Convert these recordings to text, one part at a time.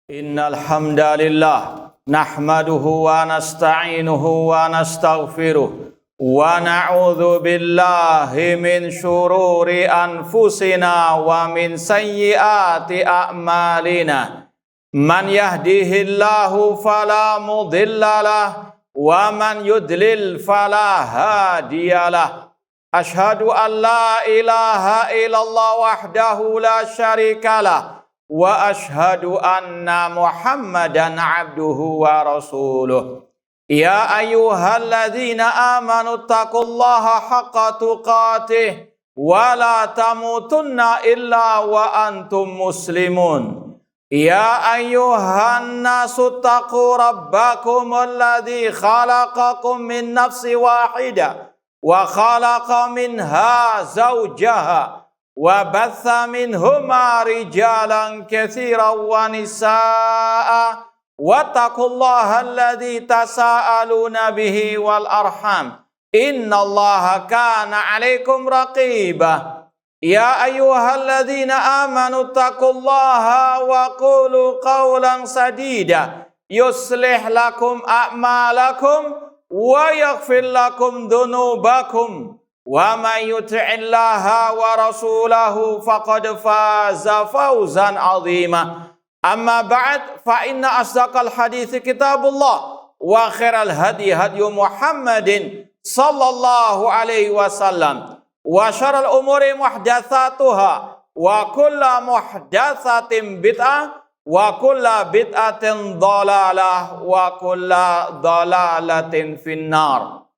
Innal hamdalillah nahmaduhu wa nasta'inuhu wa nastaghfiruh wa na'udzu billahi min syururi anfusina wa min sayyiati a'malina. Man yahdihillahu fala mudhillalah wa man yudlil fala hadiyalah. Ashhadu an la ilaha illallah wahdahu la syarikalah wa ashhadu anna Muhammadan abduhu wa rasuluh. Ya ayyuhalladzina amanu taqullaha haqqa tuqatih wa la tamutunna illa wa antum muslimun. Ya ayyuhan nasu taqu rabbakum alladzi khalaqakum min nafsi wahidah wa khalaqa minha zawjaha wa batha minhuma rijalan katsiran wa nisaa wattaqullaha alladzi tasaaluna bihi wal arham innallaha kana 'alaikum raqiba. Ya ayyuhalladzina amanu taqullaha wa qulu qawlan sadida yuslih lakum a'malakum wa yaghfir lakum dhunubakum wa may yuti'illaha wa rasulahu faqad faza fawzan 'azima. Amma ba'd, fa inna asdaqal hadithi kitabullah wa khairal hadi hadyu Muhammadin sallallahu alaihi wasallam wa syarrul umuri muhdatsatuha wa kullu muhdatsatin bid'ah wa kullu bid'atin dhalalah wa kullu dhalalatin finnar.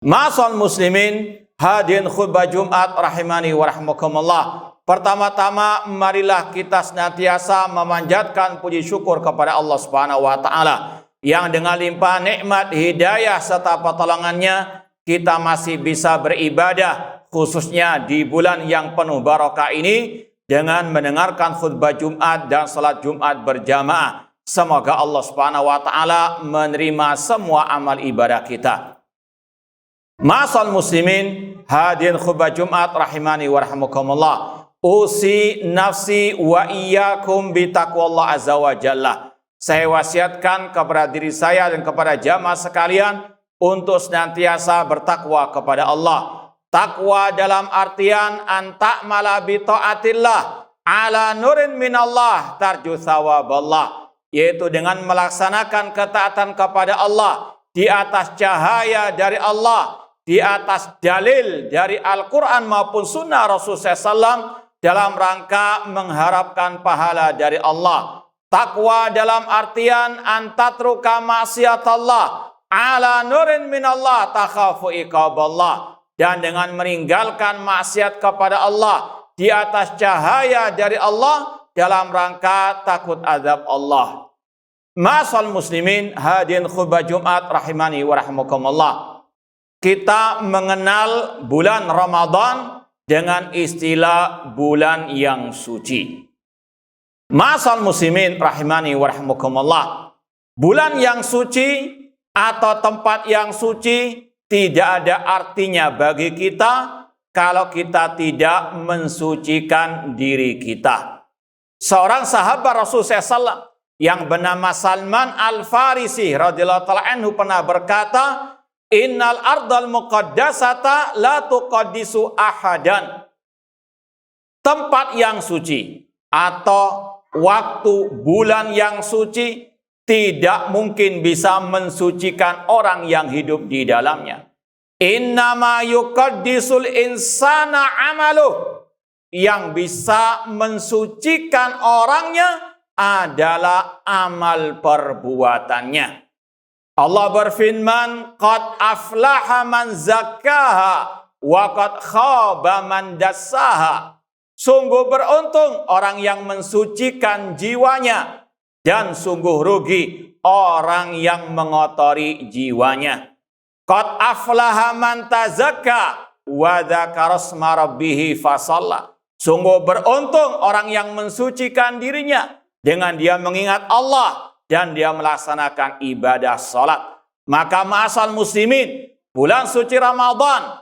Ma'asal muslimin, hadirin khutbah Jumat rahimani wa rahmakumullah. Pertama-tama marilah kita senantiasa memanjatkan puji syukur kepada Allah Subhanahu wa taala yang dengan limpah nikmat, hidayah serta pertolongannya kita masih bisa beribadah, khususnya di bulan yang penuh barokah ini dengan mendengarkan khutbah Jumat dan salat Jumat berjamaah. Semoga Allah Subhanahu wa taala menerima semua amal ibadah kita. Ma'asal muslimin, hadirin khutbah Jumat rahimani wa rahmakumullah. Usi nafsi wa iyyakum bitaqwallah azza wa jalla. Saya wasiatkan kepada diri saya dan kepada jamaah sekalian untuk senantiasa bertakwa kepada Allah. Takwa dalam artian an ta'mala bi taatillah ala nurin minallah tarju thawaballah, yaitu dengan melaksanakan ketaatan kepada Allah di atas cahaya dari Allah, di atas dalil dari Al-Quran maupun sunnah Rasulullah SAW dalam rangka mengharapkan pahala dari Allah. Takwa dalam artian antatruka maksiatallah ala nurin minallah takhafu iqaballah, dan dengan meninggalkan maksiat kepada Allah di atas cahaya dari Allah dalam rangka takut azab Allah. Ma'asal muslimin, hadirin khutbah Jumat rahimani wa rahmakumullah. Kita mengenal bulan Ramadan dengan istilah bulan yang suci. Ma'asal muslimin rahimani wa rahmakumullah. Bulan yang suci atau tempat yang suci tidak ada artinya bagi kita kalau kita tidak mensucikan diri kita. Seorang sahabat Rasulullah SAW yang bernama Salman Al-Farisi radhiyallahu ta'ala anhu pernah berkata, Innal ardal muqaddasata la tuqaddisu ahadan. Tempat yang suci atau waktu bulan yang suci tidak mungkin bisa mensucikan orang yang hidup di dalamnya. Innama yuqaddisul insana amaluh. Yang bisa mensucikan orangnya adalah amal perbuatannya. Allah berfirman, qad aflaha man zakkaha wa qad khaba man dassaha. Sungguh beruntung orang yang mensucikan jiwanya, dan sungguh rugi orang yang mengotori jiwanya. Qad aflaha man tazakka wa dzakara isma rabbih fasalla. Sungguh beruntung orang yang mensucikan dirinya dengan dia mengingat Allah dan dia melaksanakan ibadah salat. Maka ma'asal muslimin, bulan suci Ramadan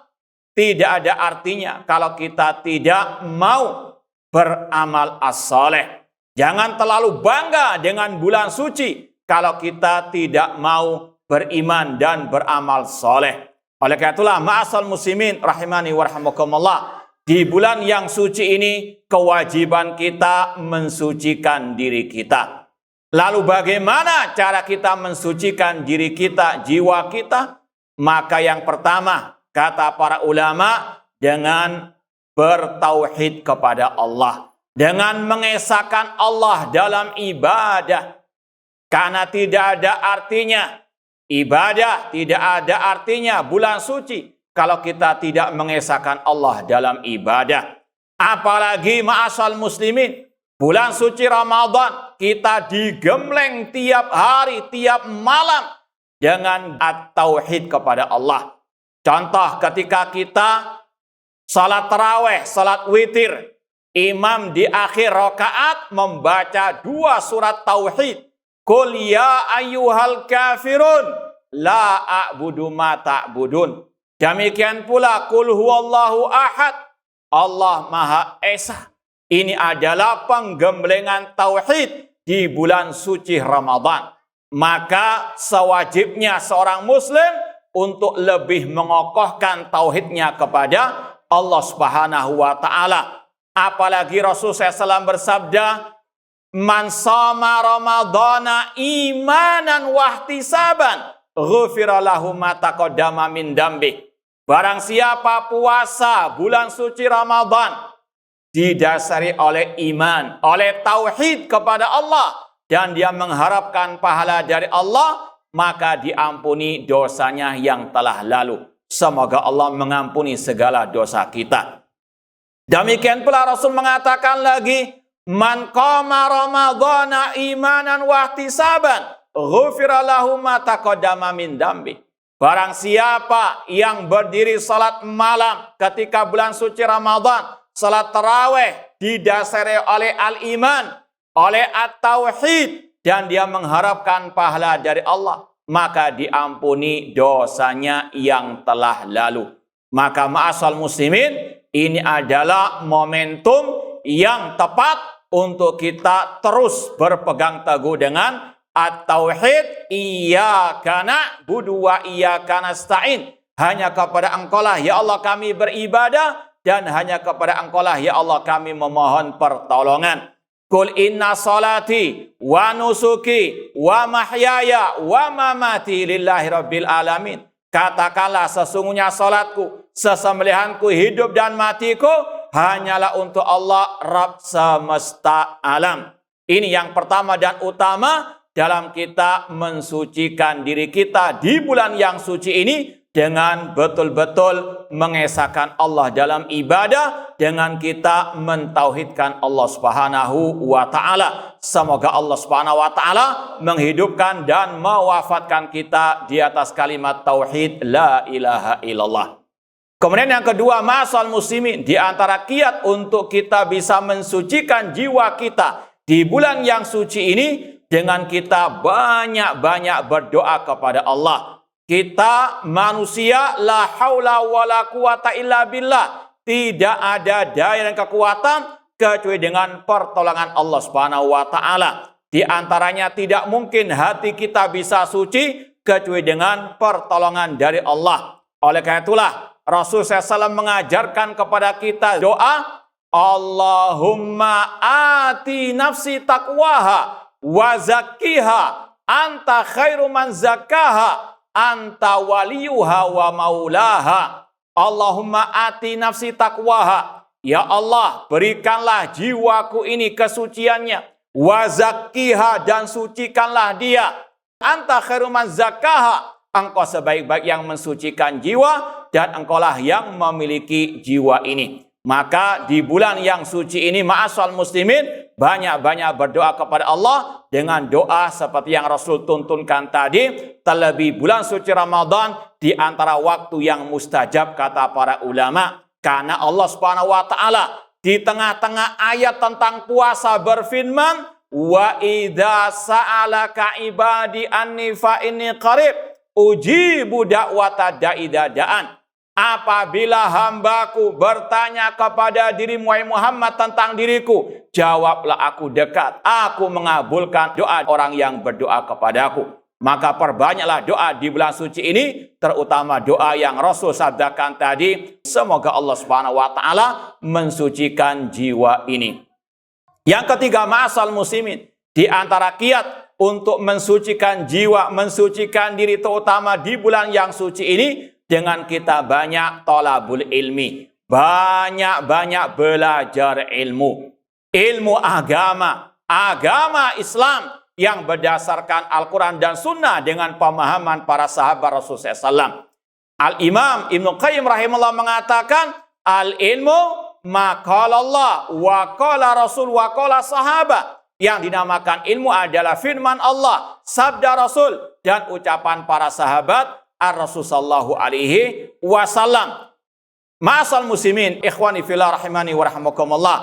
tidak ada artinya kalau kita tidak mau beramal as-saleh. Jangan terlalu bangga dengan bulan suci kalau kita tidak mau beriman dan beramal soleh. Oleh karena itulah, ma'asal muslimin rahimani warahmatullah, di bulan yang suci ini kewajiban kita mensucikan diri kita. Lalu bagaimana cara kita mensucikan diri kita, jiwa kita? Maka yang pertama, kata para ulama, dengan bertauhid kepada Allah, dengan mengesahkan Allah dalam ibadah. Karena tidak ada artinya ibadah, tidak ada artinya bulan suci kalau kita tidak mengesahkan Allah dalam ibadah. Apalagi ma'asal muslimin, bulan suci Ramadan kita digembleng tiap hari, tiap malam dengan at-tauhid kepada Allah. Contoh ketika kita salat tarawih, salat witir, imam di akhir rakaat membaca 2 surat tauhid. Qul ya ayyuhal kafirun la a'budu ma ta'budun. Demikian pula qul huwallahu ahad, Allah Maha Esa. Ini adalah penggemblengan tauhid di bulan suci Ramadan. Maka sewajibnya seorang muslim untuk lebih mengokohkan tauhidnya kepada Allah Subhanahu wa taala. Apalagi Rasulullah SAW bersabda, man shoma ramadhana imanan wahtisaban ghufira lahu ma taqaddama min dambi. Barang siapa puasa bulan suci Ramadan didasari oleh iman, oleh tauhid kepada Allah, dan dia mengharapkan pahala dari Allah, maka diampuni dosanya yang telah lalu. Semoga Allah mengampuni segala dosa kita. Demikian pula Rasul mengatakan lagi, man qama ramadhana imanan wahtisaban ghufira lahu ma taqaddama min dambi. Barang siapa yang berdiri salat malam ketika bulan suci Ramadan, salat tarawih didasari oleh al-iman, oleh at-tauhid, dan dia mengharapkan pahala dari Allah, maka diampuni dosanya yang telah lalu. Maka ma'asal muslimin, ini adalah momentum yang tepat untuk kita terus berpegang teguh dengan at-tauhid, iyyaka na'budu wa iyyaka nasta'in. Hanya kepada Engkaulah ya Allah kami beribadah, dan hanya kepada Engkaulah ya Allah kami memohon pertolongan. Qul inna salati wa nusuki wa mahyaya wa mamati lillahi rabbil alamin. Katakanlah sesungguhnya salatku, sesembelihanku, hidup dan matiku hanyalah untuk Allah Rabb semesta alam. Ini yang pertama dan utama dalam kita mensucikan diri kita di bulan yang suci ini, dengan betul-betul mengesahkan Allah dalam ibadah, dengan kita mentauhidkan Allah Subhanahu wa taala. Semoga Allah Subhanahu wa taala menghidupkan dan mewafatkan kita di atas kalimat tauhid la ilaha illallah. Kemudian yang kedua, ma'asal muslimin, di antara kiat untuk kita bisa mensucikan jiwa kita di bulan yang suci ini, dengan kita banyak-banyak berdoa kepada Allah. Kita manusia la haula wala quwata illa billah. Tidak ada daya dan kekuatan kecuali dengan pertolongan Allah Subhanahu wa taala. Di antaranya tidak mungkin hati kita bisa suci kecuali dengan pertolongan dari Allah. Oleh karena itulah Rasul SAW mengajarkan kepada kita doa, Allahumma ati nafsi taqwaha wa zakkiha anta khairu man zakkaha anta waliyuha wa maulaha. Allahumma ati nafsi taqwaha. Ya Allah, berikanlah jiwaku ini kesuciannya. Wa zakkiha, dan sucikanlah dia. Anta khairu man zakkaha. Engkau sebaik-baik yang mensucikan jiwa, dan engkaulah yang memiliki jiwa ini. Maka di bulan yang suci ini, ma'asal muslimin, banyak-banyak berdoa kepada Allah dengan doa seperti yang Rasul tuntunkan tadi. Terlebih bulan suci Ramadan di antara waktu yang mustajab, kata para ulama. Karena Allah Subhanahu wa taala di tengah-tengah ayat tentang puasa berfirman, wa idza sa'alaka ibadi anni fa inni qarib ujibu da'wata da'i da'an. apabila hambaku bertanya kepada dirimu wahai Muhammad tentang diriku, jawablah aku dekat, aku mengabulkan doa orang yang berdoa kepadaku. Maka perbanyaklah doa di bulan suci ini, terutama doa yang Rasul sabdakan tadi. Semoga Allah Subhanahu wa taala mensucikan jiwa ini. Yang ketiga, ma'asal muslimin, di antara kiat untuk mensucikan jiwa, mensucikan diri terutama di bulan yang suci ini, dengan kita banyak thalabul ilmi, banyak-banyak belajar ilmu. Ilmu agama Islam yang berdasarkan Al-Quran dan Sunnah dengan pemahaman para sahabat Rasulullah SAW. Al-Imam Ibnu Qayyim rahimahullah mengatakan, al-ilmu ma qala Allah wa qala Rasul wa qala sahabat. Yang dinamakan ilmu adalah firman Allah, sabda Rasul, dan ucapan para sahabat Ar-Rasul sallallahu alaihi wasallam. Ma'asal muslimin, ikhwani fillah rahimani wa rahimakumullah,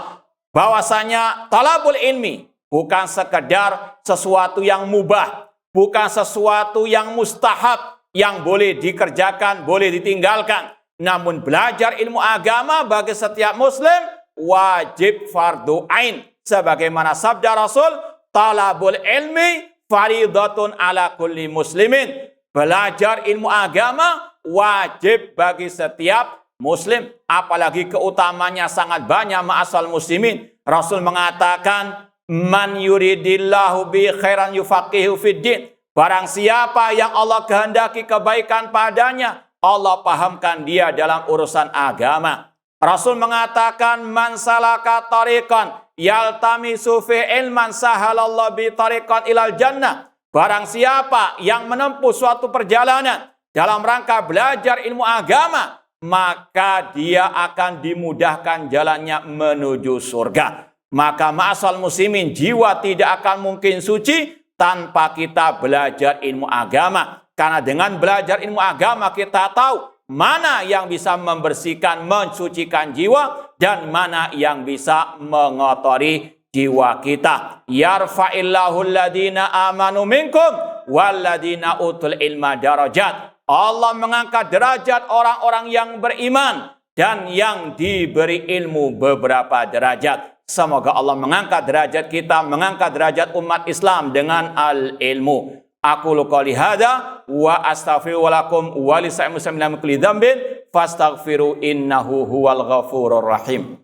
bahwasanya talabul ilmi bukan sekedar sesuatu yang mubah, bukan sesuatu yang mustahab, yang boleh dikerjakan, boleh ditinggalkan. Namun belajar ilmu agama bagi setiap muslim wajib fardu ain. Sebagaimana sabda Rasul, talabul ilmi faridatun ala kulli muslimin. Belajar ilmu agama wajib bagi setiap muslim. Apalagi keutamanya sangat banyak ma'asal muslimin. Rasul mengatakan, man yuridillahu bi khairan yufaqihu fiddin. Barang siapa yang Allah kehendaki kebaikan padanya, Allah pahamkan dia dalam urusan agama. Rasul mengatakan, man salaka tariqan yaltamisu fi ilman sahalallahu bi tariqan ilal jannah. Barang siapa yang menempuh suatu perjalanan dalam rangka belajar ilmu agama, maka dia akan dimudahkan jalannya menuju surga. Maka ma'asal muslimin, jiwa tidak akan mungkin suci tanpa kita belajar ilmu agama. Karena dengan belajar ilmu agama kita tahu mana yang bisa membersihkan, mensucikan jiwa, dan mana yang bisa mengotori jiwa kita. Yarfa'illahu alladhina amanu minkum walladhina utul ilma darajat. Allah mengangkat derajat orang-orang yang beriman dan yang diberi ilmu beberapa derajat. Semoga Allah mengangkat derajat kita, mengangkat derajat umat Islam dengan al-ilmu. Aku qouli hadza wa astaghfiru lakum wa lisa'il muslimin min kulli dzambin fastaghfiru innahu huwal ghafurur rahim.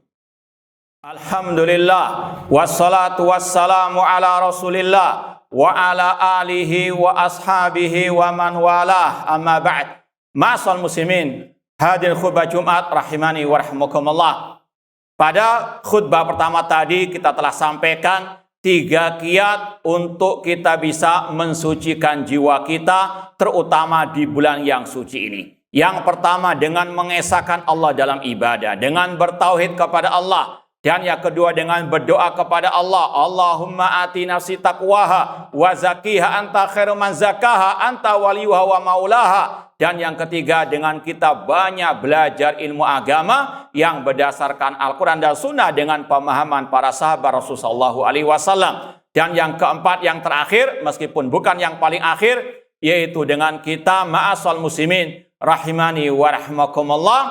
Alhamdulillah wassalatu wassalamu ala Rasulillah wa ala alihi wa ashabihi wa man walah, amma ba'd. Ma'asal muslimin, hadir khutbah Jumat rahimani wa rahimakumullah. Pada khutbah pertama tadi kita telah sampaikan 3 kiat untuk kita bisa mensucikan jiwa kita, terutama di bulan yang suci ini. Yang pertama, dengan mengesahkan Allah dalam ibadah, dengan bertauhid kepada Allah. Dan yang kedua, dengan berdoa kepada Allah, Allahumma ati nafsi taqwaha wa zakiha anta khairu man zakaha anta waliyuha wa maulaha. Dan yang ketiga, dengan kita banyak belajar ilmu agama yang berdasarkan Al-Quran dan Sunnah dengan pemahaman para sahabat Rasulullah SAW. Dan yang keempat, yang terakhir, meskipun bukan yang paling akhir, yaitu dengan kita ma'asal muslimin rahimani wa rahimakumullah,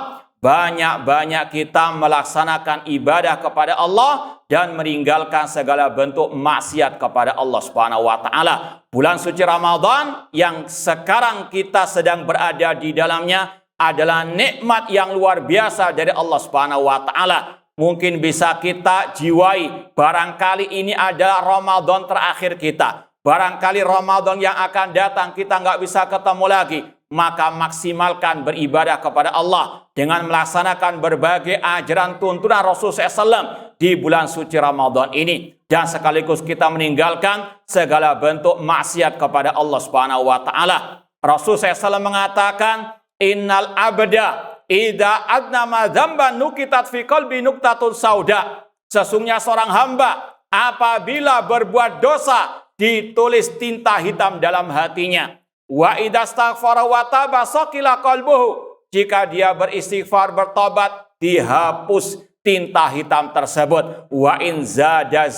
banyak-banyak kita melaksanakan ibadah kepada Allah dan meninggalkan segala bentuk maksiat kepada Allah Subhanahu wa taala. Bulan suci Ramadan yang sekarang kita sedang berada di dalamnya adalah nikmat yang luar biasa dari Allah Subhanahu wa taala. Mungkin bisa kita jiwai, barangkali ini adalah Ramadan terakhir kita. Barangkali Ramadan yang akan datang kita nggak bisa ketemu lagi. Maka maksimalkan beribadah kepada Allah dengan melaksanakan berbagai ajaran tuntunan Rasulullah SAW di bulan suci Ramadan ini. Dan sekaligus kita meninggalkan segala bentuk maksiat kepada Allah Subhanahu wa taala. Rasulullah SAW mengatakan, innal abda idza adnama dzamban nukitat fi qalbi nuktatun sauda. Sesungguhnya seorang hamba apabila berbuat dosa ditulis tinta hitam dalam hatinya. Wa idastaghfara wa taba saqila qalbuhu. Jika dia beristighfar, bertobat, dihapus tinta hitam tersebut. Wa in zada.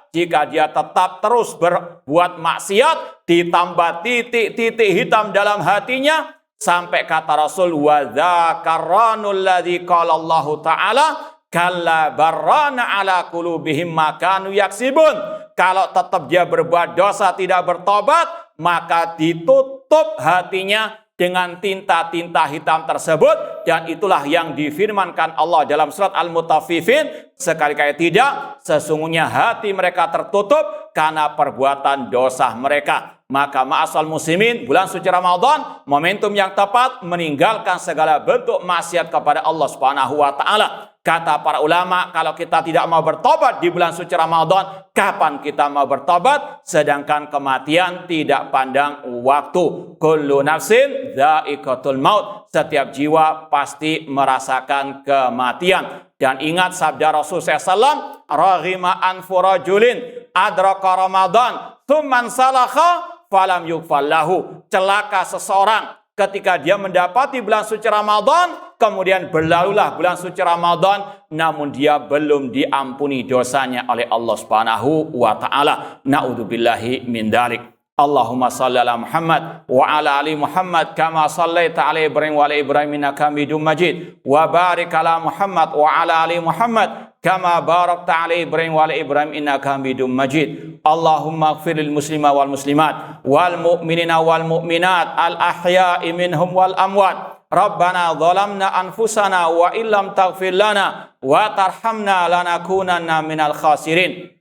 Jika dia tetap terus berbuat maksiat, ditambah titik-titik hitam dalam hatinya, Sampai kata Rasul, wa dzakarranul ladzi qala Allah Ta'ala kalla barrana ala qulubihim ma kanu yaksibun. Kalau tetap dia berbuat dosa tidak bertobat, maka ditutup hatinya dengan tinta-tinta hitam tersebut, dan itulah yang difirmankan Allah dalam surat Al-Mutaffifin, sekali-kali tidak, sesungguhnya hati mereka tertutup karena perbuatan dosa mereka. Maka ma'asal muslimin, bulan suci Ramadan momentum yang tepat meninggalkan segala bentuk maksiat kepada Allah Subhanahu wa taala. Kata para ulama, kalau kita tidak mau bertobat di bulan suci Ramadan, kapan kita mau bertobat? Sedangkan kematian tidak pandang waktu. Kullu nafsin dha'iqatul maut. Setiap jiwa pasti merasakan kematian. Dan ingat sabda Rasul SAW, raghima anfu rajulin adraka Ramadan thumman salakha falam yugfallahu. Celaka seseorang ketika dia mendapati bulan suci Ramadan, kemudian berlalulah bulan suci Ramadan, namun dia belum diampuni dosanya oleh Allah Subhanahu wa taala. Na'udzubillahi min dzalik. Allahumma shalli ala Muhammad wa ala ali Muhammad kama shallaita ala Ibrahim wa ala Ibrahim innaka Hamidum Majid. Wa barik ala Muhammad wa ala ali Muhammad kama barakta ala Ibrahim wa ala Ibrahim innaka Hamidum Majid. Allahumma ighfir lil muslima wal muslimat wal mu'minina wal mu'minat al ahya'i minhum wal amwat. Rabbana zalamna anfusana wa illam taghfir lana wa tarhamna lanakunanna minal khasirin.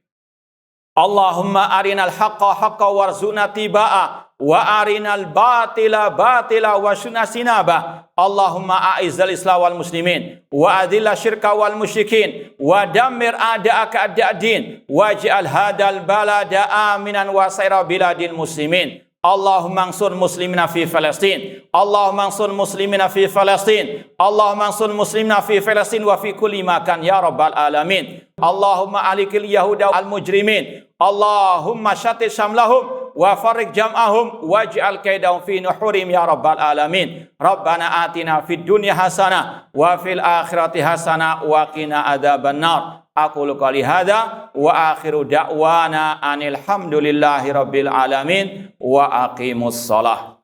Allahumma arinal haqqa haqqa warzuqna tibaa wa arinal batila batila warzuqna sinaba. Allahumma a'izzal islam wal muslimin wa adilla syirka wal musyrikin wa dammir a'da'aka a'da'ad-din waj'al hadal balada aminan wa saira biladil muslimin. Allahumma ansur muslimina fi Palestin. Allahumma ansur muslimina fi Palestin. Allahumma ansur muslimina fi Palestin wa fi kulli makan ya rabbal alamin. Allahumma alikil yahuda al mujrimin. Allahumma syatit syamlahum wa farik jam'ahum waj'al kaidahum fi nuhurim ya rabbal alamin. Rabbana atina fid dunya hasanah wa fil akhirati hasanah wa qina adzaban nar. Aqulu qouli hadza wa akhiru da'wana anil hamdulillahi rabbil alamin wa aqimus shalah.